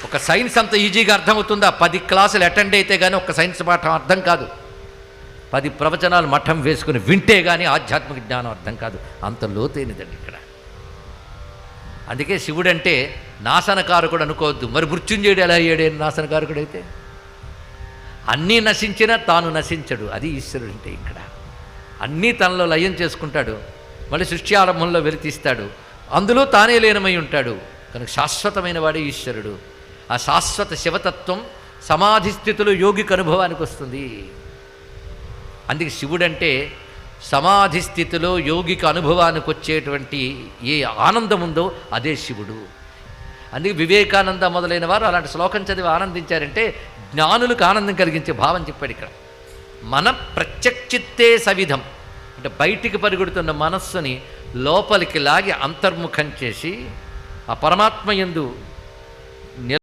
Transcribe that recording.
ఒక సైన్స్ అంత ఈజీగా అర్థమవుతుందా? 10 క్లాసులు అటెండ్ అయితే కానీ ఒక సైన్స్ పాఠం అర్థం కాదు. 10 ప్రవచనాలు మఠం వేసుకుని వింటే కానీ ఆధ్యాత్మిక జ్ఞానం అర్థం కాదు. అంత లోతైనదండి ఇక్కడ. అందుకే శివుడంటే నాశనకారకుడు అనుకోవద్దు. మరి మృత్యుంజయుడు ఎలా అయ్యాడే నాశనకారకుడైతే? అన్నీ నశించినా తాను నశించడు. అది ఈశ్వరుడు అంటే. ఇక్కడ అన్నీ తనలో లయం చేసుకుంటాడు, మళ్ళీ సృష్టి ఆరంభంలో వెలితీస్తాడు, అందులో తానే లీనమై ఉంటాడు. కనుక శాశ్వతమైన వాడే ఈశ్వరుడు. ఆ శాశ్వత శివతత్వం సమాధి స్థితిలో యోగికి అనుభవానికి వస్తుంది. అందుకే శివుడంటే సమాధి స్థితిలో యోగికి అనుభవానికి వచ్చేటువంటి ఏ ఆనందం ఉందో అదే శివుడు. అందుకే వివేకానంద మొదలైన వారు అలాంటి శ్లోకం చదివి ఆనందించారంటే జ్ఞానులకు ఆనందం కలిగించే భావం చెప్పాడు ఇక్కడ. మన ప్రత్యక్షిత్తే సవిధం అంటే బయటికి పరిగెడుతున్న మనస్సుని లోపలికి లాగి అంతర్ముఖం చేసి ఆ పరమాత్మ యందు